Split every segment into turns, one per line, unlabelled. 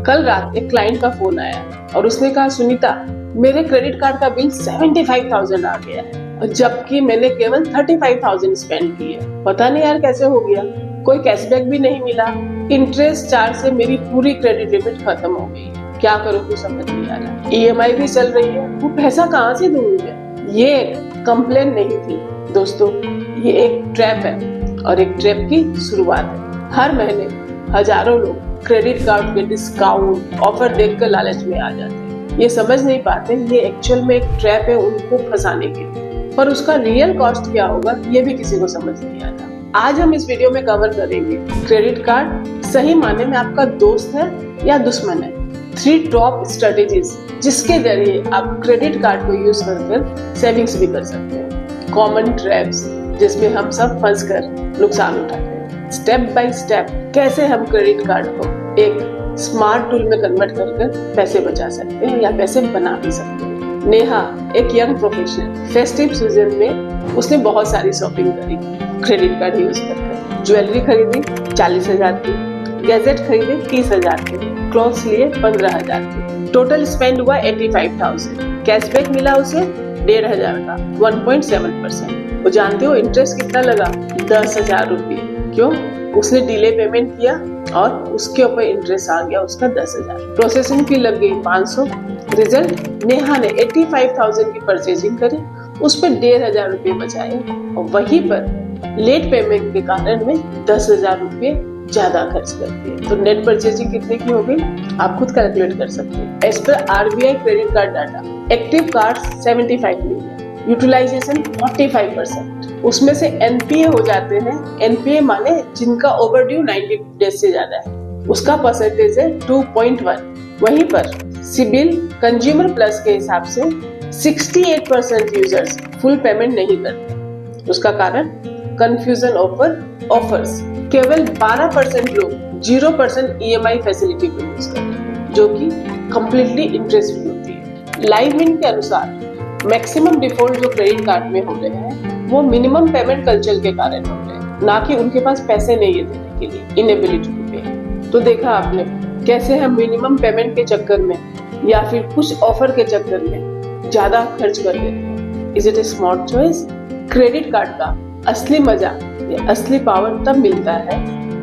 कल रात एक क्लाइंट का फोन आया और उसने कहा, सुनीता मेरे क्रेडिट कार्ड का बिल 75,000 आ गया है, जबकि मैंने केवल 35,000 स्पेंड किए। पता नहीं यार कैसे हो गया, कोई कैशबैक भी नहीं मिला, इंटरेस्ट चार्ज से मेरी पूरी क्रेडिट लिमिट खत्म हो गई। क्या करूं कुछ समझ नहीं आ रहा, EMI भी चल रही है, वो पैसा कहाँ से दूंगी मैं। ये कंप्लेन नहीं थी दोस्तों, ये एक ट्रैप है और एक ट्रैप की शुरुआत है। हर महीने हजारों लोग क्रेडिट कार्ड के डिस्काउंट ऑफर देखकर लालच में आ जाते हैं। ये समझ नहीं पाते ये एक्चुअल में एक ट्रैप है उनको फंसाने के लिए, पर उसका रियल कॉस्ट क्या होगा ये भी किसी को समझ नहीं आता। आज हम इस वीडियो में कवर करेंगे क्रेडिट कार्ड सही मायने में आपका दोस्त है या दुश्मन है। 3 टॉप स्ट्रेटेजीज जिसके जरिए आप क्रेडिट कार्ड को यूज कर सेविंग्स भी कर सकते हैं। कॉमन ट्रैप्स जिसमें हम सब फंस कर नुकसान उठाते हैं। स्टेप बाय स्टेप कैसे हम क्रेडिट कार्ड को एक स्मार्ट टूल में कन्वर्ट कर पैसे बचा सकते हैं या पैसे बना भी सकते हैं। नेहा एक यंग प्रोफेशनल, फेस्टिव सीजन में उसने बहुत सारी शॉपिंग करी क्रेडिट कार्ड यूज करके। ज्वेलरी खरीदी 40,000 की, गैजेट खरीदे 30,000 के, क्लॉथ्स लिए 15,000 के, टोटल स्पेंड हुआ 85,000। कैशबैक मिला उसे 1,500 का 1.7%। वो जानते हो इंटरेस्ट कितना लगा? 10,000 रुपये। क्यों? उसने डिले पेमेंट किया और उसके ऊपर इंटरेस्ट आ गया उसका 10,000। प्रोसेसिंग फी लग गई 500। रिजल्ट, नेहा ने 85,000 की परचेजिंग करी, उस पर 1,500 रुपये बचाए और वहीं पर लेट पेमेंट के कारण में 10,000 रुपये ज्यादा खर्च कर दिए। तो नेट परचेजिंग कितने की हो गई आप खुद कैलकुलेट कर सकते हैं। As per RBI credit card data, active card 75 million, utilisation 45%। उसमें से NPA हो जाते हैं, NPA माने जिनका ओवरड्यू 90 डेज से ज्यादा है, उसका परसेंटेज है 2.1। वहीं पर सिबिल कंज्यूमर प्लस के हिसाब से 68% यूजर्स फुल पेमेंट नहीं करते। उसका कारण कंफ्यूजन ऑफर्स। केवल 12% लोग 0% EMI फैसिलिटी को यूज करते हैं, जो कि कम्प्लीटली इंटरेस्ट फ्री होती है। लाइवमिंट के अनुसार मैक्सिमम डिफॉल्ट जो क्रेडिट कार्ड में हो रहे हैं वो मिनिमम पेमेंट कल्चर के कारण हो रहे हैं, ना कि उनके पास पैसे नहीं है देने के लिए, इनएबिलिटी टू पे। तो देखा आपने कैसे हम मिनिमम पेमेंट के चक्कर में या फिर कुछ ऑफर के चक्कर में ज्यादा खर्च कर देते हैं। Is it A smart choice? Credit card का असली मजा या असली पावर तब मिलता है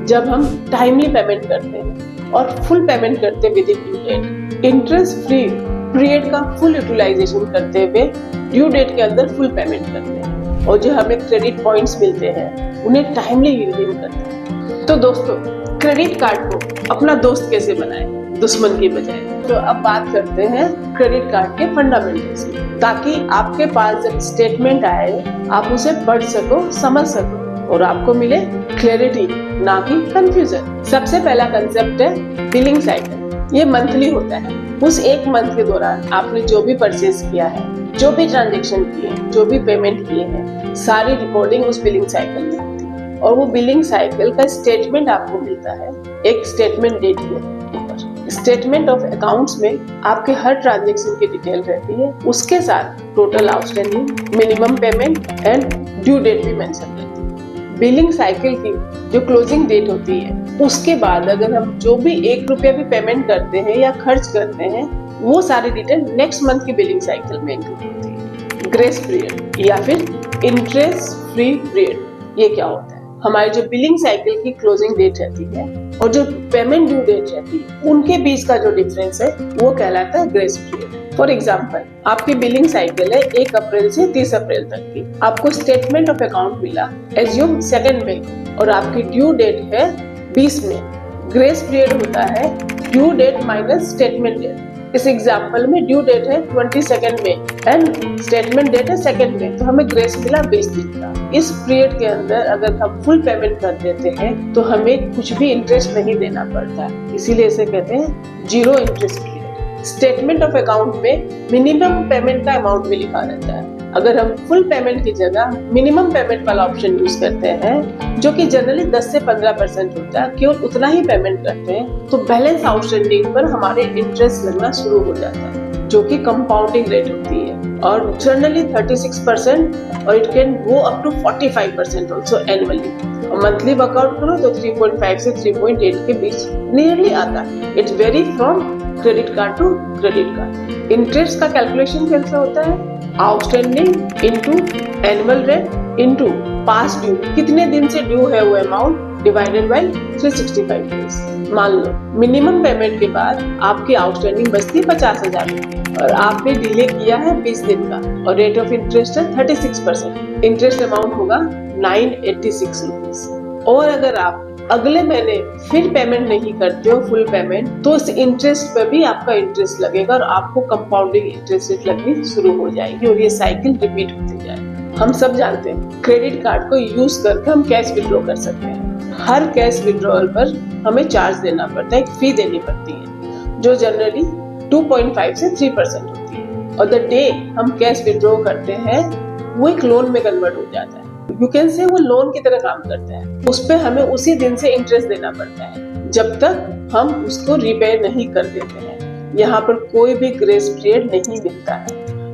जब हम टाइमली पेमेंट करते हैं और फुल पेमेंट करते हैं within due date. Interest free period का फुल यूटिलाइजेशन करते हुए ड्यू डेट के अंदर फुल पेमेंट करते हैं और जो हमें क्रेडिट पॉइंट्स मिलते हैं उन्हें टाइमली रिडीम करते हैं। तो दोस्तों क्रेडिट कार्ड को अपना दोस्त कैसे बनाएं दुश्मन की बजाय। तो अब बात करते हैं क्रेडिट कार्ड के फंडामेंटल्स की, ताकि आपके पास जब स्टेटमेंट आए आप उसे पढ़ सको, समझ सको और आपको मिले क्लैरिटी, ना कि कंफ्यूजन। सबसे पहला कंसेप्ट है बिलिंग साइकिल। ये मंथली होता है। उस एक मंथ के दौरान आपने जो भी परचेज किया है, जो भी ट्रांजेक्शन किए, जो भी पेमेंट किए हैं, सारी रिकॉर्डिंग उस बिलिंग साइकिल में होती है और वो बिलिंग साइकिल का स्टेटमेंट आपको मिलता है एक स्टेटमेंट डेट के ऊपर। स्टेटमेंट ऑफ अकाउंट्स में आपके हर ट्रांजेक्शन की डिटेल रहती है, उसके साथ total outstanding, minimum payment and due date भी मेंशन रहती है। बिलिंग साइकिल की जो क्लोजिंग डेट होती है उसके बाद अगर हम जो भी 1 रुपया भी पेमेंट करते हैं या खर्च करते हैं वो सारी डिटेल नेक्स्ट मंथ की बिलिंग साइकिल में इंक्लूड होती है। ग्रेस पीरियड या फिर इंटरेस्ट फ्री पीरियड, ये क्या होता है? हमारी जो बिलिंग साइकिल की क्लोजिंग डेट रहती है और जो पेमेंट ड्यू डेट रहती है उनके बीच का जो डिफरेंस है वो कहलाता है ग्रेस पीरियड। फॉर एग्जाम्पल आपकी बिलिंग साइकिल है 1 अप्रैल से 30 अप्रैल तक की, आपको स्टेटमेंट ऑफ अकाउंट मिला एज्यूम 2 मई और आपकी ड्यू डेट है 20 मई। ग्रेस पीरियड होता है due date minus statement date. इस एग्जाम्पल में ड्यू डेट है 22 मई एंड स्टेटमेंट डेट है 2 मई, तो हमें ग्रेस मिला 20 दिन का। इस पीरियड के अंदर अगर हम फुल पेमेंट कर देते हैं तो हमें कुछ भी इंटरेस्ट नहीं देना पड़ता, इसीलिए इसे कहते हैं zero interest period. Statement of account में मिनिमम पेमेंट का अमाउंट भी लिखा रहता है। अगर हम फुल पेमेंट की जगह मिनिमम पेमेंट वाला ऑप्शन यूज करते हैं जो कि जनरली 10 से 15% होता है, केवल उतना ही पेमेंट करते हैं, तो बैलेंस आउटस्टैंडिंग पर हमारे इंटरेस्ट लगना शुरू हो जाता है जो कि कंपाउंडिंग रेट होती है। और जनरली 36% और it can go up to 45% also annually. Monthly work out करो तो 3.5 से 3.8 के बीच नियरली आता है। It's vary from credit card to credit card. Interest का कैलकुलेशन कैसे होता है? Outstanding into annual rate into past due, कितने दिन से ड्यू है वो अमाउंट डिवाइडेड बाय 365 डेज। मान लो मिनिमम पेमेंट के बाद आपकी आउटस्टैंडिंग बचती है 50,000 और आपने डिले किया है 20 दिन का और रेट ऑफ इंटरेस्ट है 36%। इंटरेस्ट अमाउंट होगा 986 रुपीज। और अगर आप अगले महीने फिर पेमेंट नहीं करते हो फुल पेमेंट, तो उस इंटरेस्ट पे भी आपका इंटरेस्ट लगेगा और आपको कंपाउंडिंग इंटरेस्ट रेट लगनी शुरू हो जाएगी और ये साइकिल रिपीट होती जाएगी। हम सब जानते हैं क्रेडिट कार्ड को यूज करके हम कैश विड्रॉ कर सकते हैं। हर कैश विड्रॉल पर हमें चार्ज देना पड़ता है, एक फी देनी पड़ती है जो जनरली 2.5 से 3% होती है। और द डे हम कैश विड्रॉ करते हैं वो एक लोन में कन्वर्ट हो जाता है। यू कैन से वो लोन की तरह काम करता है। उस पे हमें उसी दिन से इंटरेस्ट देना पड़ता है जब तक हम उसको रिपे नहीं कर देते हैं। यहाँ पर कोई भी ग्रेस पीरियड नहीं मिलता है।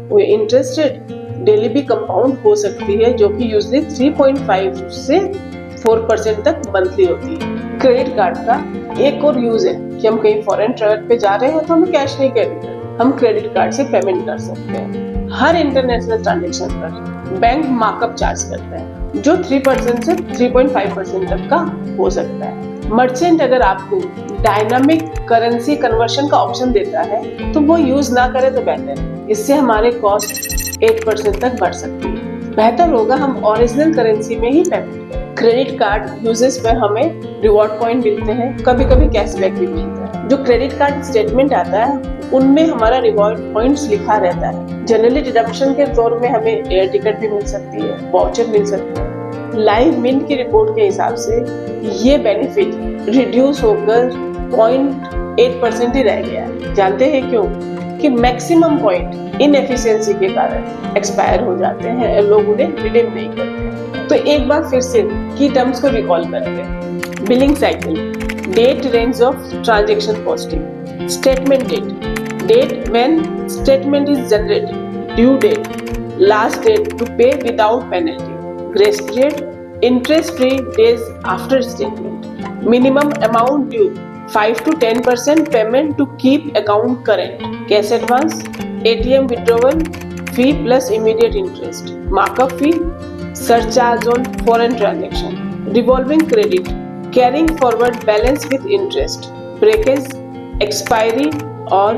वो इंटरेस्ट रेट डेली भी कंपाउंड हो सकती है जो कि यूजली 3.5 से 4% तक मंथली होती है। क्रेडिट कार्ड का एक और यूज है कि हम कहीं फॉरेन ट्रैवल पे जा रहे हैं तो हमें कैश नहीं कैरी करना, हम क्रेडिट कार्ड से पेमेंट कर सकते हैं। हर इंटरनेशनल ट्रांजैक्शन पर बैंक मार्कअप चार्ज करता है जो 3% से 3.5% तक का हो सकता है। मर्चेंट अगर आपको डायनामिक करेंसी कन्वर्शन का ऑप्शन देता है तो वो यूज ना करे तो बेहतर है। इससे हमारे कॉस्ट 8% तक बढ़ सकती है। बेहतर होगा हम ओरिजिनल करेंसी में ही पेमेंट करें। क्रेडिट कार्ड यूजेस पे हमें रिवॉर्ड पॉइंट मिलते हैं, कभी कभी कैशबैक भी मिलता है। जो क्रेडिट कार्ड स्टेटमेंट आता है उनमें हमारा रिवॉर्ड पॉइंट्स लिखा रहता है। जनरली डिडक्शन के तौर में हमें एयर टिकट भी मिल सकती है, वाउचर मिल सकती है। लाइव मिंट की रिपोर्ट के हिसाब से ये बेनिफिट रिड्यूस होकर 0.8% ही रह गया है। जानते हैं क्यों? कि मैक्सिमम पॉइंट इनएफिशिएंसी के कारण एक्सपायर हो जाते हैं और लोग उन्हें रिडीम नहीं करते। तो एक बार फिर से की टर्म्स को रिकॉल करेंगे। Billing cycle, date range of transaction posting, statement date when statement is generated, due date, last date to pay without penalty, grace period, interest free days after statement, minimum amount due 5 to 10% payment to keep account current, cash advance, ATM withdrawal fee plus immediate interest, markup fee, surcharge on foreign transaction, revolving credit, carrying forward balance with interest, breakage, expiry और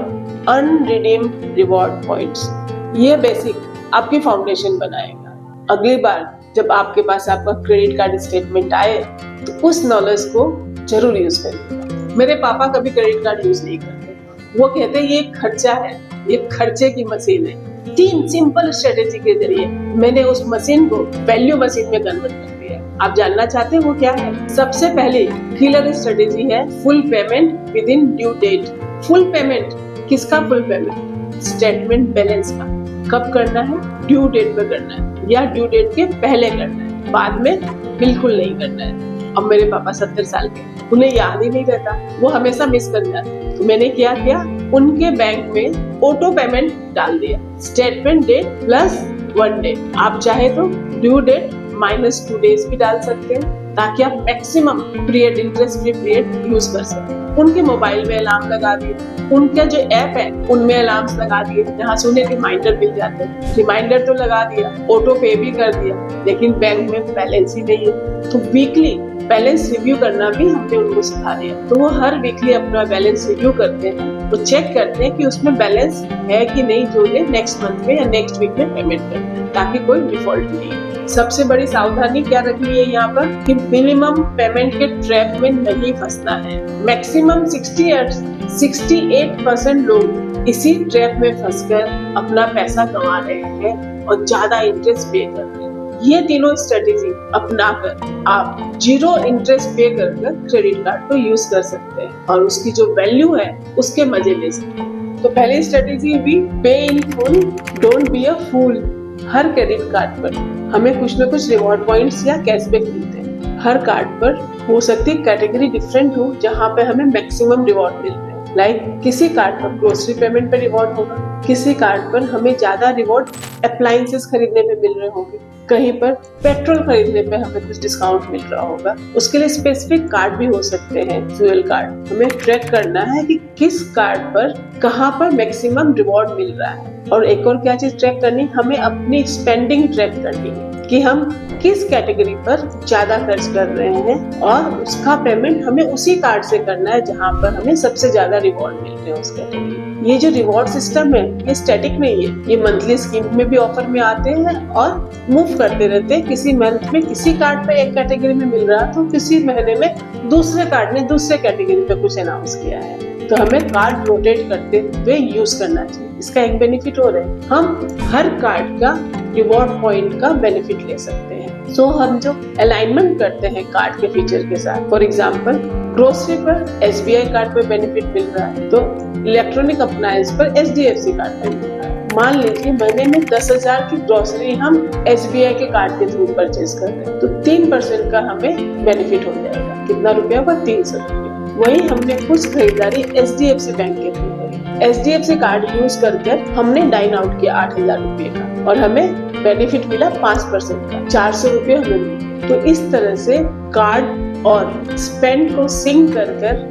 अनरिडीम्ड reward points. ये basic आपकी foundation बनाएगा। अगली बार जब आपके पास आपका credit card statement आए तो उस नॉलेज को जरूर यूज करिएगा। मेरे पापा कभी क्रेडिट कार्ड यूज नहीं करते। वो कहते हैं ये खर्चा है, ये खर्चे की मशीन है। 3 सिंपल स्ट्रेटेजी के जरिए मैंने उस मशीन को वैल्यू मशीन में कन्वर्ट कर दिया। आप जानना चाहते हैं वो क्या है? सबसे पहले किलर स्ट्रेटेजी है full payment within due date. Full payment किसका? फुल पेमेंट स्टेटमेंट बैलेंस का। कब करना है? ड्यू डेट पे करना है या ड्यू डेट के पहले करना है, बाद में बिल्कुल नहीं करना है। अब मेरे पापा 70 साल के, उन्हें याद ही नहीं रहता, वो हमेशा मिस कर जाते। तो मैंने क्या किया, उनके बैंक में ऑटो पेमेंट डाल दिया, स्टेटमेंट डेट प्लस 1 डे। आप चाहे तो ड्यू डेट -2 डेज भी डाल सकते हैं ताकि आप maximum period, interest free period use कर सकें। उनके मोबाइल में अलार्म लगा दिए, उनका जो ऐप है उनमें अलार्म्स लगा दिए जहाँ से उन्हें रिमाइंडर मिल जाते हैं। रिमाइंडर तो लगा दिया, ऑटो पे भी कर दिया, लेकिन बैंक में बैलेंस ही नहीं है। तो वीकली बैलेंस रिव्यू करना भी हमने उनको सिखा दिया। तो वो हर वीकली अपना बैलेंस रिव्यू करते हैं, वो चेक करते हैं कि उसमें बैलेंस है कि नहीं, जो उन्हें नेक्स्ट मंथ में या नेक्स्ट वीक में पेमेंट करना है ताकि कोई डिफॉल्ट नहीं है। सबसे बड़ी सावधानी क्या रखनी है यहाँ पर कि मिनिमम पेमेंट के ट्रैप में नहीं फंसना है। मैक्सिमम 68% लोग इसी ट्रैप में फंसकर अपना पैसा गंवा रहे हैं और ज्यादा इंटरेस्ट पे कर रहे हैं। ये तीनों स्ट्रेटेजी अपनाकर आप 0 इंटरेस्ट पे कर क्रेडिट कार्ड को यूज कर सकते हैं और उसकी जो वैल्यू है उसके मजे ले सकते हैं। तो पहली स्ट्रेटेजी हुई pay in full, don't be a fool. हर क्रेडिट कार्ड पर हमें कुछ न कुछ रिवॉर्ड पॉइंट्स या कैशबैक मिलते हैं। हर कार्ड पर हो सकती है कैटेगरी डिफरेंट हो जहाँ पे हमें मैक्सिमम रिवॉर्ड मिलते हैं। लाइक किसी कार्ड पर ग्रोसरी पेमेंट पे रिवॉर्ड होगा, किसी कार्ड पर हमें ज्यादा रिवॉर्ड अप्लायंसेस खरीदने पे मिल रहे होंगे, कहीं पर पेट्रोल खरीदने पे हमें कुछ डिस्काउंट मिल रहा होगा। उसके लिए स्पेसिफिक कार्ड भी हो सकते हैं, फ्यूल कार्ड। हमें ट्रैक करना है कि किस कार्ड पर कहाँ पर मैक्सिमम रिवॉर्ड मिल रहा है। और एक और क्या चीज ट्रैक करनी, हमें अपनी स्पेंडिंग ट्रैक करनी है कि हम किस कैटेगरी पर ज्यादा खर्च कर रहे हैं और उसका पेमेंट हमें उसी कार्ड से करना है जहां पर हमें सबसे ज्यादा रिवॉर्ड मिल रहे हैं उस कैटेगरी। ये जो रिवॉर्ड सिस्टम है ये स्टैटिक नहीं है, ये मंथली स्कीम में भी ऑफर में आते हैं और मूव करते रहते हैं। किसी मंथ में किसी कार्ड पे एक कैटेगरी में मिल रहा तो किसी महीने में दूसरे कार्ड ने दूसरे कैटेगरी पे कुछ अनाउंस किया है। तो हमें कार्ड रोटेट करते हुए यूज करना चाहिए। इसका एक बेनिफिट और है, हम हर कार्ड का रिवॉर्ड पॉइंट का बेनिफिट ले सकते हैं। सो हम जो अलाइनमेंट करते हैं कार्ड के फीचर के साथ, फॉर एग्जांपल ग्रोसरी पर SBI कार्ड पे बेनिफिट मिल रहा है तो इलेक्ट्रॉनिक अप्लायंस पर HDFC कार्ड पे मिल रहा है। मान लीजिए महीने में 10,000 की ग्रोसरी हम SBI के कार्ड के थ्रू परचेज कर रहे हैं तो 3% का हमें बेनिफिट हो जाएगा। कितना रुपया होगा? 300 रुपया। वही हमने कुछ खरीदारी HDFC बैंक के थ्रू करी, HDFC कार्ड यूज करके हमने डाइन आउट किया 8,000 रुपये का और हमें बेनिफिट मिला 5% का, 400 रुपये हमें मिले। तो इस तरह से कार्ड और स्पेंड को सिंक कर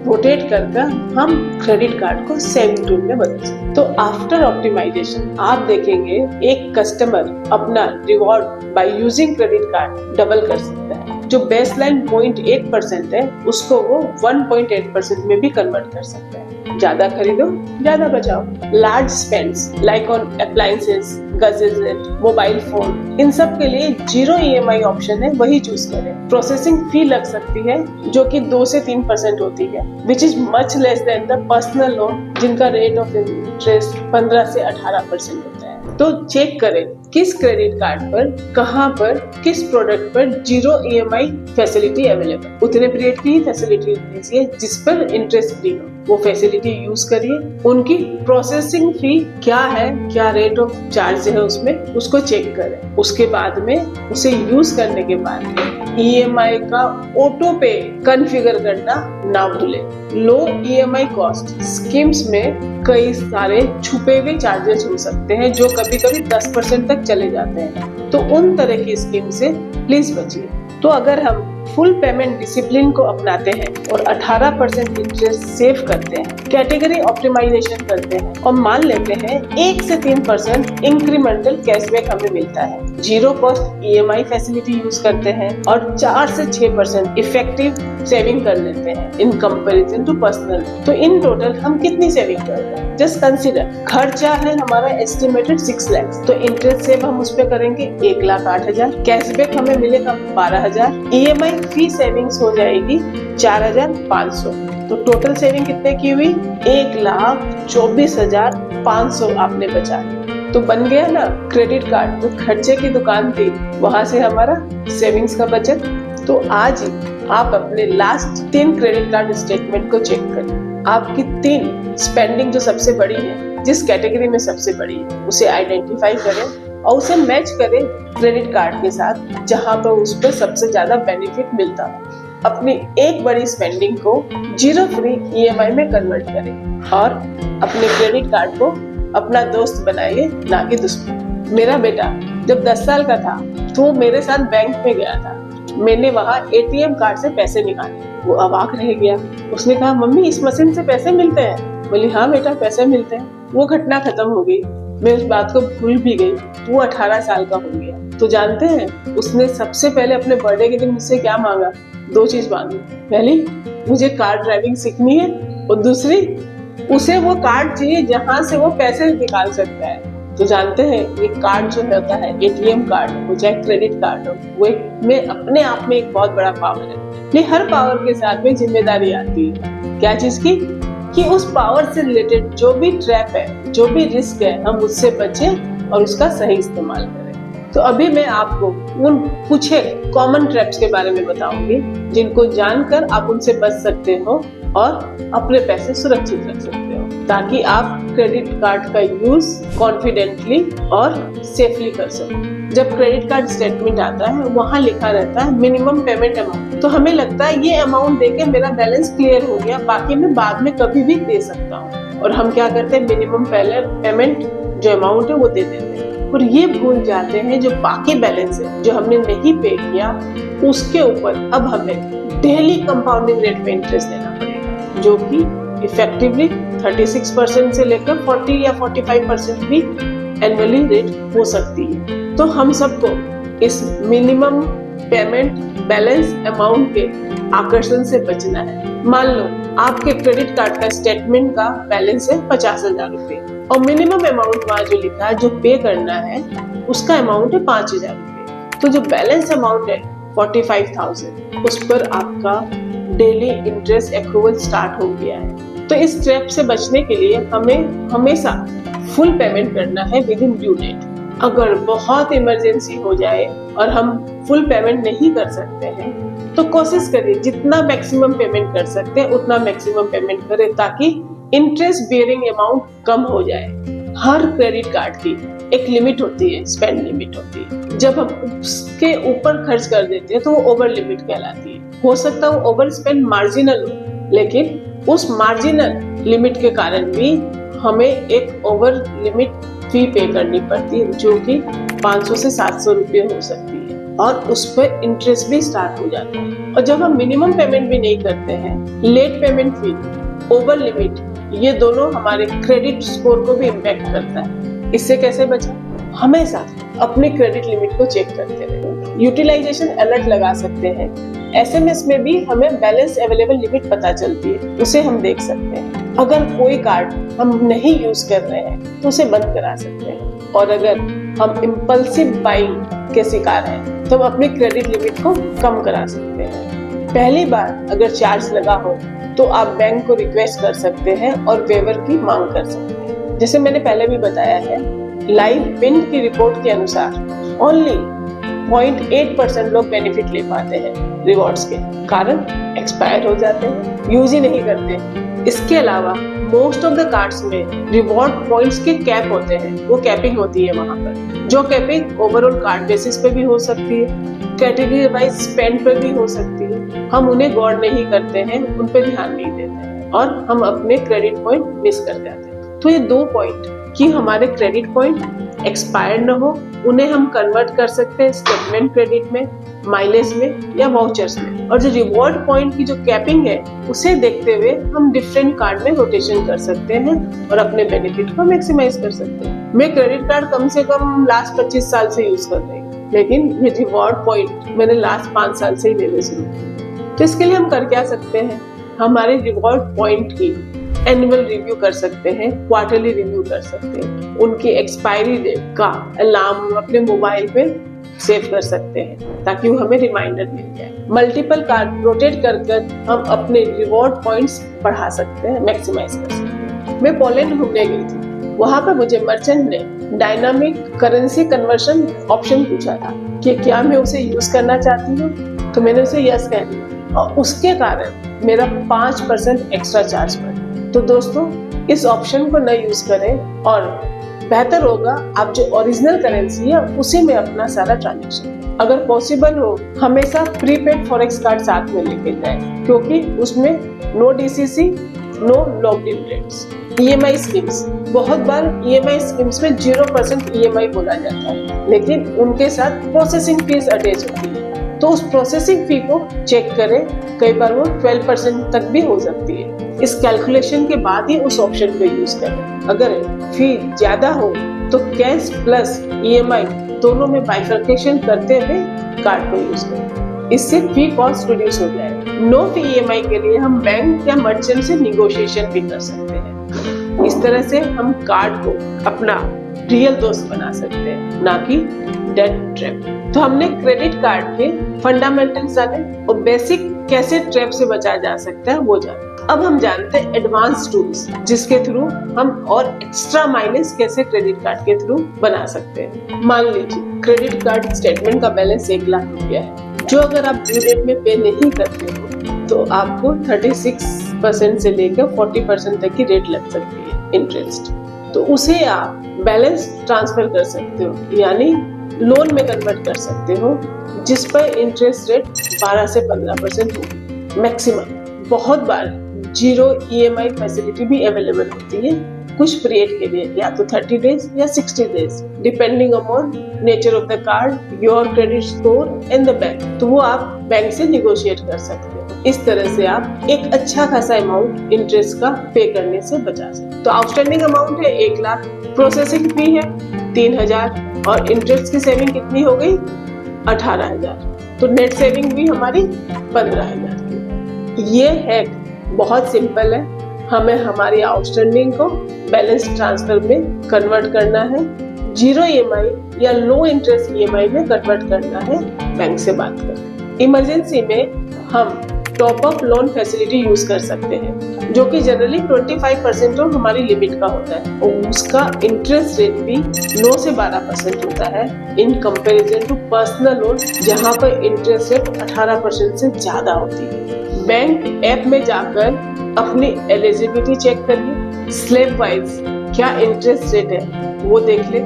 रोटेट कर हम क्रेडिट कार्ड को सेविंग टूल में बदल सकते। तो आफ्टर ऑप्टिमाइजेशन आप देखेंगे एक कस्टमर अपना reward by using credit card double कर सकता है। जो बेसलाइन 0.8% है उसको वो 1.8% में भी कन्वर्ट कर सकता है। ज्यादा खरीदो, ज्यादा बचाओ। Large spends like on appliances, gadget, mobile phone, इन सब के लिए 0 EMI ऑप्शन है, वही चूज करें। प्रोसेसिंग फी लग सकती है जो कि 2 से 3% होती है, which is much less than the personal loan जिनका रेट ऑफ इंटरेस्ट 15 से 18% होता है। तो चेक करें किस क्रेडिट कार्ड पर, कहां पर, किस प्रोडक्ट पर 0 EMI फैसिलिटी अवेलेबल। उतने पीरियड की फैसिलिटी दीजिए जिस पर इंटरेस्ट फ्री हो, वो फैसिलिटी यूज करिए। उनकी प्रोसेसिंग फी क्या है, क्या रेट ऑफ चार्ज है उसमें, उसको चेक करें। उसके बाद में उसे यूज करने के बाद में EMI का ऑटो पे कॉन्फ़िगर करना ना भूलें। लो EMI कॉस्ट स्कीम्स में कई सारे छुपे हुए चार्जेस हो सकते हैं जो कभी कभी 10% तक चले जाते हैं, तो उन तरह की स्कीम से प्लीज बचिए। तो अगर हम फुल पेमेंट डिसिप्लिन को अपनाते हैं और 18% इंटरेस्ट सेव करते हैं, कैटेगरी ऑप्टिमाइजेशन करते हैं और मान लेते हैं 1 से 3% इंक्रीमेंटल कैशबैक हमें मिलता है, 0 कॉस्ट EMI फैसिलिटी यूज करते हैं और 4 से 6% इफेक्टिव सेविंग कर लेते हैं इन कंपैरिजन टू पर्सनल, तो इन टोटल हम कितनी सेविंग कर रहे हैं? जस्ट कंसीडर, खर्चा है हमारा एस्टिमेटेड 6 लाख, तो इंटरेस्ट सेव हम उस पे करेंगे 1,08,000, कैशबैक हमें मिलेगा 12,000, EMI फी सेविंग्स हो जाएगी 4,500, तो टोटल सेविंग कितने की हुई? 1,24,500 आपने बचा लिया। तो बन गया ना क्रेडिट कार्ड, जो खर्चे की दुकान थी वहां से हमारा सेविंग्स का बचत। तो आज ही आप अपने लास्ट 3 क्रेडिट कार्ड स्टेटमेंट को चेक करें। आपकी 3 स्पेंडिंग जो सबसे बड़ी है, जिस कैटेगरी में सबसे बड़ी है, उसे आइडेंटिफाई करें और उसे मैच करें क्रेडिट कार्ड के साथ जहां पर उस पर सबसे ज्यादा बेनिफिट मिलता हो। अपनी एक बड़ी स्पेंडिंग को 0 फ्री EMI में कन्वर्ट करें और अपने क्रेडिट कार्ड को अपना दोस्त बनाइए, ना कि दुश्मन। मेरा बेटा जब 10 साल का था तो मेरे साथ बैंक में गया था, मैंने वहाँ ATM कार्ड से पैसे निकाले, वो अवाक रह गया। उसने कहा मम्मी इस मशीन से पैसे मिलते हैं? बोली हाँ बेटा पैसे मिलते हैं। वो घटना खत्म हो गई, मैं उस बात को भूल भी गई। वो 18 साल का हो गया। तो जानते हैं उसने सबसे पहले अपने बर्थडे के दिन मुझसे क्या मांगा? 2 चीज मांगी। पहली, मुझे कार ड्राइविंग सीखनी है और दूसरी, उसे वो कार्ड चाहिए जहां से वो पैसे निकाल सकता है। तो जानते हैं ये कार्ड जो होता है, ATM कार्ड हो चाहे क्रेडिट कार्ड हो, वो में अपने आप में एक बहुत बड़ा पावर है। लेकिन हर पावर के साथ में जिम्मेदारी आती है। क्या चीज की? कि उस पावर से रिलेटेड जो भी ट्रैप है, जो भी रिस्क है, हम उससे बचें और उसका सही इस्तेमाल करें। तो अभी मैं आपको उन कुछ कॉमन ट्रैप्स के बारे में बताऊंगी जिनको जानकर आप उनसे बच सकते हो और अपने पैसे सुरक्षित रख सकते हो, ताकि आप क्रेडिट कार्ड का यूज कॉन्फिडेंटली और सेफली कर सको। जब क्रेडिट कार्ड स्टेटमेंट आता है वहाँ लिखा रहता है मिनिमम पेमेंट अमाउंट, तो हमें लगता है ये अमाउंट देके मेरा बैलेंस क्लियर हो गया, बाकी मैं बाद में कभी भी दे सकता हूँ। और हम क्या करते हैं, मिनिमम पेमेंट जो अमाउंट है वो दे देते हैं, और ये भूल जाते हैं जो बाकी बैलेंस है जो हमने नहीं पे किया उसके ऊपर अब हमें डेली कंपाउंडिंग रेट पे इंटरेस्ट देना पड़ेगा, जो कि इफेक्टिवली 36% से लेकर 40 या 45% भी एनुअली रेट हो सकती है। तो हम सबको इस मिनिमम पेमेंट बैलेंस अमाउंट के आकर्षण से बचना है। मान लो आपके क्रेडिट कार्ड का स्टेटमेंट का बैलेंस है 50,000 रुपए और मिनिमम अमाउंट वहाँ जो लिखा है जो पे करना है उसका अमाउंट है 5,000 रुपए। तो जो बैलेंस अमाउंट है 45,000 उस पर आपका डेली इंटरेस्ट एक्रूवल स्टार्ट हो गया है। तो इस ट्रैप से बचने के लिए हमें हमेशा फुल पेमेंट करना है विद इन ड्यू डेट। अगर बहुत इमरजेंसी हो जाए और हम फुल पेमेंट नहीं कर सकते हैं तो कोशिश करिए जितना मैक्सिमम पेमेंट कर सकते हैं उतना मैक्सिमम पेमेंट करें, ताकि इंटरेस्ट बेयरिंग अमाउंट कम हो जाए। हर क्रेडिट कार्ड की एक लिमिट होती है, स्पेंड लिमिट होती है। जब हम उसके ऊपर खर्च कर देते हैं तो वो ओवर लिमिट कहलाती है। हो सकता है वो ओवर स्पेंड मार्जिनल हो, लेकिन उस मार्जिनल लिमिट के कारण भी हमें एक ओवर लिमिट फी पे करनी पड़ती है, जो कि 500 से 700 रुपये हो सकती है, और उस पर इंटरेस्ट भी स्टार्ट हो जाता है। और जब हम मिनिमम पेमेंट भी नहीं करते हैं, late payment fee, over limit, ये दोनों हमारे क्रेडिट स्कोर को भी इम्पैक्ट करता है। इससे कैसे बचें? हमेशा अपने क्रेडिट लिमिट को चेक करते रहें। यूटिलाइजेशन अलर्ट लगा सकते हैं। SMS में भी हमें बैलेंस अवेलेबल लिमिट पता चलती है, उसे हम देख सकते हैं। अगर कोई कार्ड हम नहीं यूज कर रहे हैं तो उसे बंद करा सकते हैं। और अगर हम इम्पल्सिव बाइंग के शिकार हैं तो हम अपनी क्रेडिट लिमिट को कम करा सकते हैं। पहली बार अगर चार्ज लगा हो तो आप बैंक को रिक्वेस्ट कर सकते हैं और वेवर की मांग कर सकते हैं। जैसे मैंने पहले भी बताया है, लाइव विंड की रिपोर्ट के अनुसार ओनली 0.8% लोग बेनिफिट ले पाते हैं रिवॉर्ड्स के, कारण एक्सपायर हो जाते हैं, यूज ही नहीं करते। इसके अलावा मोस्ट ऑफ द कार्ड्स में रिवॉर्ड पॉइंट्स के कैप होते हैं, वो कैपिंग होती है वहाँ पर, जो कैपिंग ओवरऑल कार्ड बेसिस पे भी हो सकती है, कैटेगरी वाइज स्पेंड पर भी हो सकती है। हम उन्हें गौर नहीं करते हैं, उन पर ध्यान नहीं देते हैं और हम अपने क्रेडिट पॉइंट मिस कर जाते हैं। तो ये 2 पॉइंट कि हमारे क्रेडिट पॉइंट एक्सपायर न हो, उन्हें हम कन्वर्ट कर सकते हैं स्टेटमेंट क्रेडिट में, माइलेज में या वाउचर्स में। और जो रिवॉर्ड पॉइंट की जो कैपिंग है उसे देखते हुए हम डिफरेंट कार्ड में रोटेशन कर सकते हैं और अपने बेनिफिट को मैक्सिमाइज कर सकते हैं। मैं क्रेडिट कार्ड कम से कम लास्ट 25 साल से यूज कर रही हूँ, लेकिन ये रिवॉर्ड पॉइंट मैंने लास्ट 5 साल से ही लेने शुरू किया। तो इसके लिए हम कर क्या सकते हैं, हमारे रिवॉर्ड पॉइंट की एनुअल रिव्यू कर सकते हैं, क्वार्टरली रिव्यू कर सकते हैं, उनकी एक्सपायरी डेट का अलार्म अपने मोबाइल पे सेव कर सकते हैं ताकि वो हमें रिमाइंडर मिल जाए। मल्टीपल कार्ड रोटेट कर हम अपने रिवॉर्ड पॉइंट्स बढ़ा सकते हैं, मैक्सिमाइज कर सकते हैं। मैं पोलैंड घूमने गई थी, वहां पर मुझे मर्चेंट ने डायनामिक करेंसी कन्वर्शन ऑप्शन पूछा था कि क्या मैं उसे यूज करना चाहती हूँ, तो मैंने उसे यस कह दिया और उसके कारण मेरा 5% एक्स्ट्रा चार्ज पड़ा। तो दोस्तों, इस ऑप्शन को न यूज करें और बेहतर होगा आप जो ओरिजिनल करेंसी है उसी में अपना सारा ट्रांजैक्शन, अगर पॉसिबल हो हमेशा प्रीपेड फॉरेक्स कार्ड साथ में लेके जाएं, क्योंकि उसमें no DCC, no locked in rates. EMI schemes, बहुत बार EMI स्कीम्स में 0% EMI बोला जाता है, लेकिन उनके साथ प्रोसेसिंग फीस अटैच होती है, तो उस प्रोसेसिंग फी को चेक करें, कई बार वो 12% तक भी हो सकती है। इस कैलकुलेशन के बाद ही उस ऑप्शन को यूज करें। अगर फी ज्यादा हो तो कैश प्लस EMI दोनों में बाइफर्केशन करते हुए कार्ड को यूज करें, इससे फी कॉस्ट रिड्यूस हो जाए। नो फी EMI के लिए हम बैंक या मर्चेंट से निगोशिएशन भी कर सकते हैं। इस तरह से हम कार्ड को अपना रियल दोस्त बना सकते हैं, ना कि डेट ट्रैप। तो हमने क्रेडिट कार्ड के फंडामेंटल्स जाने और बेसिक कैसे ट्रैप से बचा जा सकता है वो जाने। अब हम जानते हैं एडवांस टूल्स जिसके थ्रू हम और एक्स्ट्रा माइलेज कैसे क्रेडिट कार्ड के थ्रू बना सकते हैं। मान लीजिए क्रेडिट कार्ड स्टेटमेंट का बैलेंस 1 लाख रुपया है, जो अगर आप ड्यू डेट में पे नहीं करते हो तो आपको 36% से लेकर 40% तक की रेट लग सकती है इंटरेस्ट। तो उसे आप बैलेंस ट्रांसफर कर सकते हो, यानी लोन में कन्वर्ट कर सकते हो, जिस पर इंटरेस्ट रेट 12 से 15% होगी मैक्सिमम। बहुत बार जीरो EMI फैसिलिटी भी अवेलेबल होती है कुछ पीरियड के लिए, या तो 30 डेज या 60 days, depending upon nature of the card, your credit score and the bank. तो वो आप बैंक से निगोशिएट कर सकते हो। इस तरह से आप एक अच्छा खासा अमाउंट इंटरेस्ट का पे करने से बचा सकते हो। तो आउटस्टैंडिंग अमाउंट है 1 लाख, प्रोसेसिंग फी है 3000 और इंटरेस्ट की सेविंग कितनी हो गई 18,000। तो नेट सेविंग भी हमारी 15,000 की। ये है बहुत सिंपल है, हमें हमारी आउटस्टैंडिंग को बैलेंस ट्रांसफर में कन्वर्ट करना है, जीरो EMI या लो इंटरेस्ट EMI में कन्वर्ट करना है बैंक से बात कर। इमरजेंसी में हम top up loan facility use कर सकते हैं, जो कि जनरली 25% ऑफ हमारी लिमिट का होता है और उसका इंटरेस्ट रेट भी 9 से 12% होता है in comparison to personal loan, जहां पर इंटरेस्ट रेट 18% से ज्यादा होती है। बैंक ऐप में जाकर अपनी एलिजिबिलिटी चेक करिए, स्लैब वाइज क्या इंटरेस्ट रेट है वो देख ले,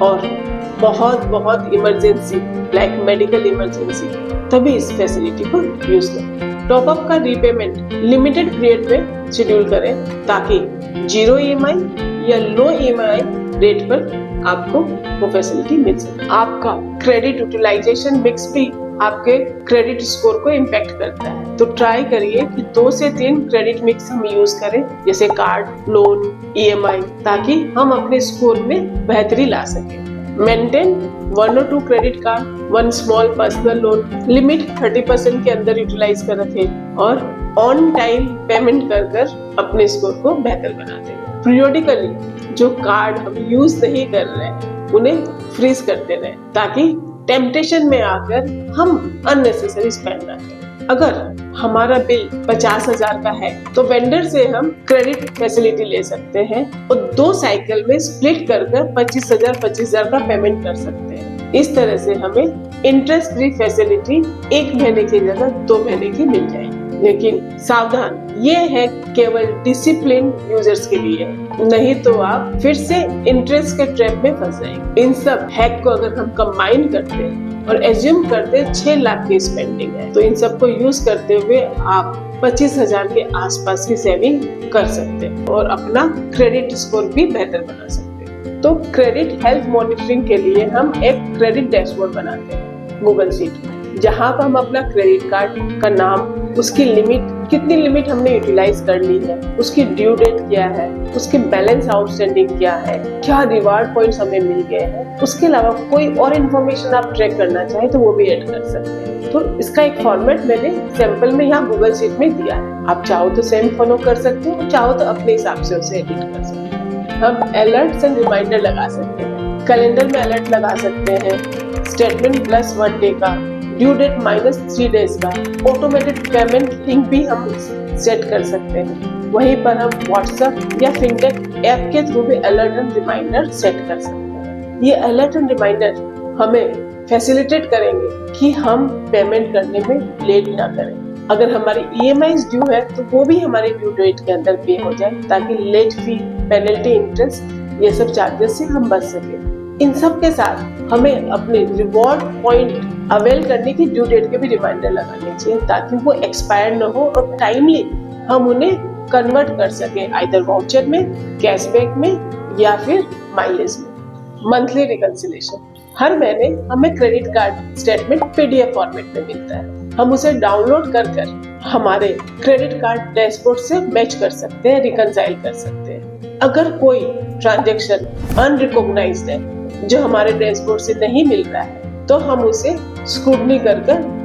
और बहुत इमरजेंसी लाइक मेडिकल इमरजेंसी तभी इस फैसिलिटी को यूज करें। टॉप अप का रीपेमेंट लिमिटेड पीरियड में शेड्यूल करें ताकि जीरो EMI या लो EMI रेट पर आपको वो फैसिलिटी मिल सके। आपका क्रेडिट यूटिलाइजेशन मिक्स भी आपके क्रेडिट स्कोर को इम्पैक्ट करता है, तो ट्राई करिए कि 2 से 3 क्रेडिट मिक्स हम यूज करें, जैसे कार्ड, लोन, EMI, ताकि हम अपने स्कोर में बेहतरी ला सकें। Maintain 1 or 2 credit card, 1 small personal loan, limit 30% के अंदर यूटिलाइज कर रखें और ऑन टाइम पेमेंट कर अपने स्कोर को बेहतर बनाते हैं। पीरियोडिकली जो कार्ड हम यूज नहीं कर रहे हैं उन्हें फ्रीज करते रहे ताकि टेम्पटेशन में आकर हम अननेसेसरी स्पेंड ना करें। अगर हमारा बिल 50,000 का है तो वेंडर से हम क्रेडिट फैसिलिटी ले सकते हैं और 2 साइकिल में स्प्लिट कर 25,000 का पेमेंट कर सकते हैं। इस तरह से हमें इंटरेस्ट फ्री फैसिलिटी 1 महीने की जगह 2 महीने की मिल जाएगी। लेकिन सावधान, ये है केवल डिसिप्लिन यूजर्स के लिए, नहीं तो आप फिर से इंटरेस्ट के ट्रैप में फंस जाएंगे। इन सब हैक को अगर हम कंबाइन करते हैं और एज्यूम करते 6 लाख की स्पेंडिंग है, तो इन सब को यूज करते हुए आप 25,000 के आसपास की सेविंग कर सकते हैं और अपना क्रेडिट स्कोर भी बेहतर बना सकते हैं। तो क्रेडिट हेल्थ मॉनिटरिंग के लिए हम एक क्रेडिट डैशबोर्ड बनाते हैं गूगल शीट में, जहाँ पर हम अपना क्रेडिट कार्ड का नाम, उसकी लिमिट, कितनी लिमिट हमने यूटिलाइज कर ली है, उसकी ड्यू डेट क्या है, उसके बैलेंस आउटस्टैंडिंग क्या है, क्या रिवार्ड पॉइंट्स हमें मिल गए हैं, उसके अलावा कोई और इन्फॉर्मेशन आप ट्रैक करना चाहे तो वो भी ऐड कर सकते हैं। तो इसका एक फॉर्मेट मैंने सैंपल में यहाँ गूगल शीट में दिया है, आप चाहो तो सेम फॉलो कर सकते हो, चाहो तो अपने हिसाब से उसे एडिट कर सकते हैं। हम अलर्ट्स एंड रिमाइंडर लगा सकते हैं, कैलेंडर में अलर्ट लगा सकते हैं, स्टेटमेंट प्लस 1 डे का, ड्यू डेट -3 डेज का, ऑटोमेटेड पेमेंट लिंक भी हम सेट कर सकते हैं। वहीं पर हम व्हाट्सएप या फिनटेक ऐप के थ्रू भी अलर्ट एंड रिमाइंडर सेट कर सकते हैं। ये अलर्ट एंड रिमाइंडर हमें फैसिलिटेट करेंगे कि हम पेमेंट करने में लेट ना करें। अगर हमारी EMI ड्यू है तो वो भी हमारी ड्यू डेट के अंदर पे हो जाए, ताकि लेट फी, पेनल्टी, इंटरेस्ट, ये सब चार्जेस से हम बच सके। इन सब के साथ हमें अपने रिवॉर्ड पॉइंट अवेल करने की ड्यू डेट के भी रिमाइंडर लगाने चाहिए, ताकि वो एक्सपायर न हो और टाइमली हम उन्हें कन्वर्ट कर सके, आइदर वाउचर में, कैशबैक में या फिर माइलेज में। मंथली रिकंसिलेशन, हर महीने हमें credit card statement PDF format में मिलता है, हम उसे डाउनलोड कर हमारे क्रेडिट कार्ड डैशबोर्ड से मैच कर सकते हैं, रिकंसाइल कर सकते हैं। अगर कोई ट्रांजैक्शन अनरिकॉग्नाइज्ड है जो हमारे डैशबोर्ड से नहीं मिल रहा है, तो हम उसे स्क्रूटनी कर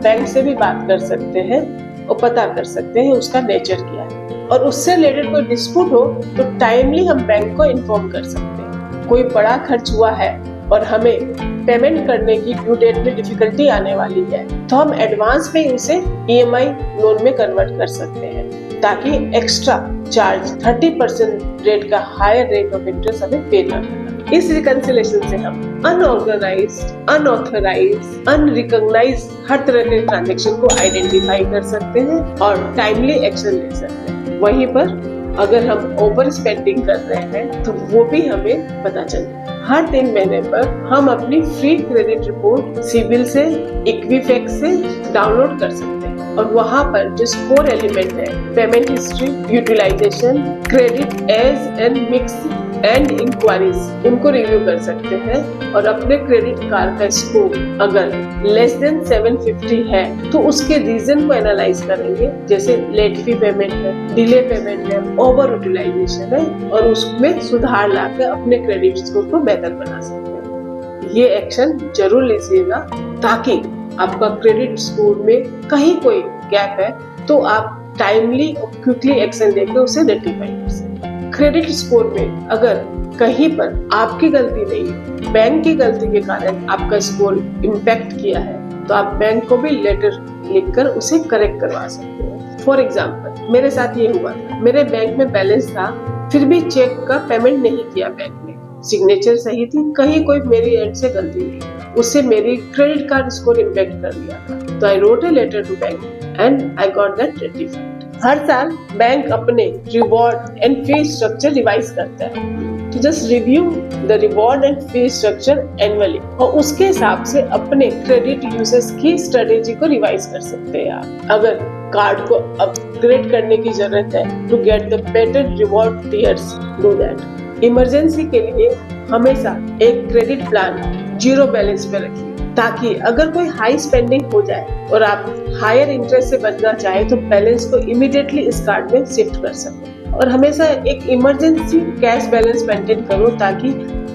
बैंक से भी बात कर सकते हैं और पता कर सकते हैं उसका नेचर क्या है, और उससे रिलेटेड कोई डिस्प्यूट हो तो टाइमली हम बैंक को इन्फॉर्म कर सकते हैं। कोई बड़ा खर्च हुआ है और हमें पेमेंट करने की ड्यू डेट में डिफिकल्टी आने वाली है, तो हम एडवांस में उसे EMI लोन में कन्वर्ट कर सकते हैं, ताकि एक्स्ट्रा चार्ज 30% रेट का हायर रेट ऑफ इंटरेस्ट हमें पे करना है। इस रिकंसिलेशन से हम अनऑर्गेनाइज्ड, अनऑथराइज्ड, अनरिकॉग्नाइज्ड हर तरह के ट्रांजैक्शन को आइडेंटिफाई कर सकते हैं और टाइमली एक्शन ले सकते हैं। वहीं पर अगर हम ओवर स्पेंडिंग कर रहे हैं तो वो भी हमें पता चले। हर 3 महीने पर हम अपनी फ्री क्रेडिट रिपोर्ट सिबिल से, इक्विफैक्स से डाउनलोड कर सकते हैं और वहाँ पर जो स्कोर एलिमेंट है, payment history, utilisation, credit age and mix and inquiries, उनको रिव्यू कर सकते हैं और अपने क्रेडिट कार्ड का स्कोर अगर लेस देन 750 है तो उसके रीजन को एनालाइज करेंगे, जैसे लेट फी पेमेंट है, डिले पेमेंट है, ओवर यूटिलाइजेशन है, और उसमें सुधार लाकर अपने क्रेडिट स्कोर को बेहतर बना सकते हैं। ये एक्शन जरूर लीजिएगा ताकि आपका क्रेडिट स्कोर में कहीं कोई गैप है तो आप टाइमली और क्विकली एक्शन लेकर उसे रेक्टिफाई कर सकते हैं। क्रेडिट स्कोर में अगर कहीं पर आपकी गलती नहीं है, बैंक की गलती के कारण आपका स्कोर इम्पैक्ट किया है, तो आप बैंक को भी लेटर लिखकर उसे करेक्ट करवा सकते हैं। फॉर एग्जाम्पल मेरे साथ ये हुआ था, मेरे बैंक में बैलेंस था, फिर भी चेक का पेमेंट नहीं किया बैंक ने, सिग्नेचर सही थी, कहीं कोई मेरी एंड से गलती नहीं, उससे मेरी क्रेडिट कार्ड स्कोर इम्पैक्ट कर दिया था। तो I wrote a letter to bank and I got that rectified. हर साल बैंक अपने reward and fee structure revise करता है, तो just review the reward and fee structure annually और उसके हिसाब से अपने क्रेडिट यूजेस की स्ट्रेटेजी को रिवाइज कर सकते हैं आप। अगर कार्ड को अपग्रेड करने की जरूरत है to get the better reward tiers, do that. Emergency के लिए हमेशा एक क्रेडिट प्लान 0 बैलेंस पे रखिए ताकि अगर कोई हाई स्पेंडिंग हो जाए और आप हायर इंटरेस्ट से बचना चाहे तो बैलेंस को इमीडिएटली इस कार्ड में शिफ्ट कर सकें। और हमेशा एक इमरजेंसी कैश बैलेंस मेंटेन करो ताकि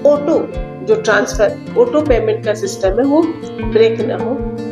ऑटो जो ट्रांसफर, ऑटो पेमेंट का सिस्टम है वो ब्रेक ना हो,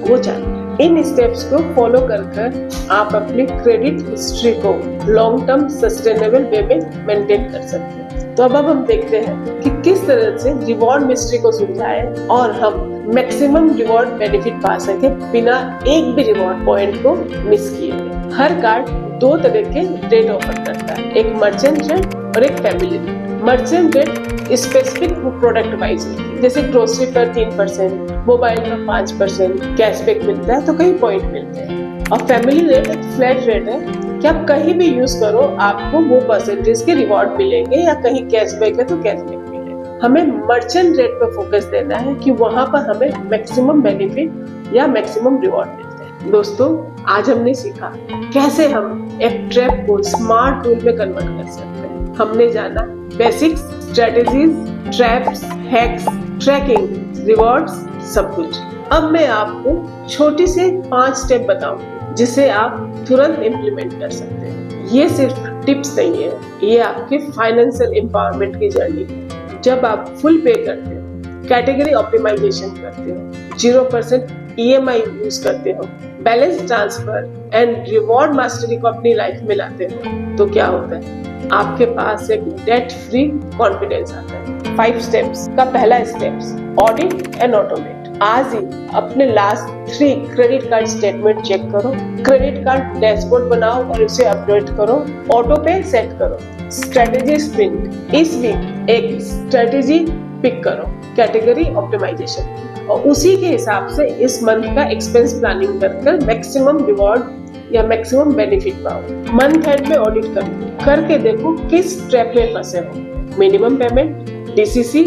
वो चालू। इन स्टेप्स को फॉलो कर आप अपनी क्रेडिट हिस्ट्री को लॉन्ग टर्म सस्टेनेबल वे में मेंटेन कर सकते हैं। तो अब हम देखते हैं कि किस तरह से रिवॉर्ड मिस्ट्री को सुलझाएं और हम मैक्सिमम रिवॉर्ड बेनिफिट पा सके बिना एक भी रिवॉर्ड पॉइंट को मिस किए। हर कार्ड 2 तरह के रेट ऑफर करता है, एक मर्चेंट रेट और एक family rate. Merchant rate specific product wise, जैसे ग्रोसरी पर 3%, मोबाइल पर 5% कैशबैक मिलता है तो कहीं पॉइंट मिलते हैं। और फैमिली रेट एक फ्लैट रेट है कि आप कहीं भी यूज करो आपको वो परसेंटेज के रिवॉर्ड मिलेंगे, या कहीं कैशबैक है तो कैशबैक मिलेगा। हमें मर्चेंट रेट पर फोकस देना है कि वहां पर हमें मैक्सिमम बेनिफिट या मैक्सिमम रिवॉर्ड मिलते हैं। दोस्तों, आज हमने सीखा कैसे हम एक ट्रैप को स्मार्ट टूल में कन्वर्ट कर सकते हैं। हमने जाना basics, strategies, traps, hacks, tracking, rewards, सब कुछ। अब मैं आपको छोटी से 5 स्टेप बताऊंगी जिसे आप तुरंत इम्प्लीमेंट कर सकते हैं। ये सिर्फ टिप्स नहीं है, ये आपके फाइनेंशियल एम्पावरमेंट की जर्नी है। जब आप फुल पे करते हो, कैटेगरी ऑप्टिमाइजेशन करते हो, 0% EMI यूज करते हो, balance transfer and reward mastery को अपनी लाइफ में लाते हो, तो क्या होता है, आपके पास एक डेट फ्री कॉन्फिडेंस आता है। 5 स्टेप्स का पहला स्टेप्स, ऑडिट एंड ऑटोमेट। आज ही अपने last 3 credit card statement check करो, क्रेडिट कार्ड डैशबोर्ड बनाओ और उसे अपडेट करो, ऑटो पे सेट करो। स्ट्रेटेजी स्प्रिंट, इस वीक एक स्ट्रेटेजी पिक करो कैटेगरी ऑप्टिमाइजेशन और उसी के हिसाब से इस मंथ का एक्सपेंस प्लानिंग कर मैक्सिमम रिवॉर्ड या मैक्सिमम बेनिफिट पाओ। मंथ एंड में ऑडिट करो, करके देखो किस ट्रैप में फंसे हो, मिनिमम पेमेंट, DCC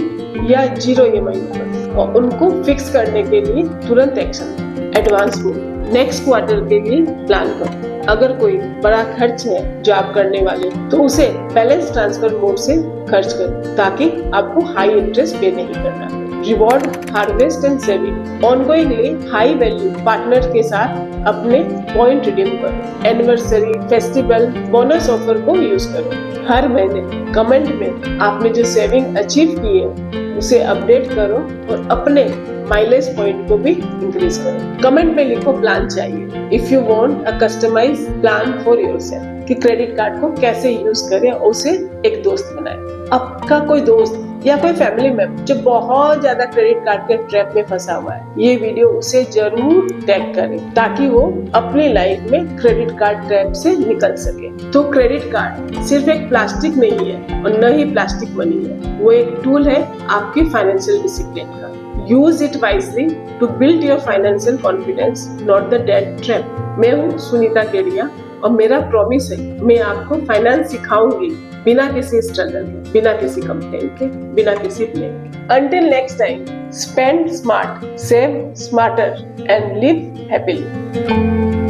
या 0 EMI और उनको फिक्स करने के लिए तुरंत action. Advance move, next quarter के लिए प्लान करो। अगर कोई बड़ा खर्च है जो आप करने वाले तो उसे बैलेंस ट्रांसफर मोड से खर्च करो ताकि आपको हाई इंटरेस्ट पे नहीं करना। Reward, harvest and saving, ongoingly high value partner के साथ अपने पॉइंट रिडीम करो। एनिवर्सरी, फेस्टिवल, बोनस ऑफर को यूज करो। हर महीने कमेंट में आपने जो सेविंग अचीव की है उसे अपडेट करो और अपने माइलेज पॉइंट को भी इंक्रीज करो। कमेंट में लिखो प्लान चाहिए। If you want a customise plan for yourself, कि क्रेडिट कार्ड को कैसे यूज करें और उसे एक दोस्त बनाए। आपका कोई दोस्त या कोई फैमिली मेंबर जो बहुत ज्यादा क्रेडिट कार्ड के ट्रैप में फंसा हुआ है, ये वीडियो उसे जरूर टैग करें ताकि वो अपनी लाइफ में क्रेडिट कार्ड ट्रैप से निकल सके। तो क्रेडिट कार्ड सिर्फ एक प्लास्टिक नहीं है और न ही प्लास्टिक मनी है, वो एक टूल है आपकी फाइनेंशियल डिसिप्लिन का। Use it wisely to build your financial confidence, not the debt trap. मैं हूँ सुनीता केडिया और मेरा प्रॉमिस है मैं आपको फाइनेंस सिखाऊंगी बिना किसी स्ट्रगल के, बिना किसी कंप्लेन के, बिना किसी ब्लेम के। Until next time, spend smart, save smarter and live happily.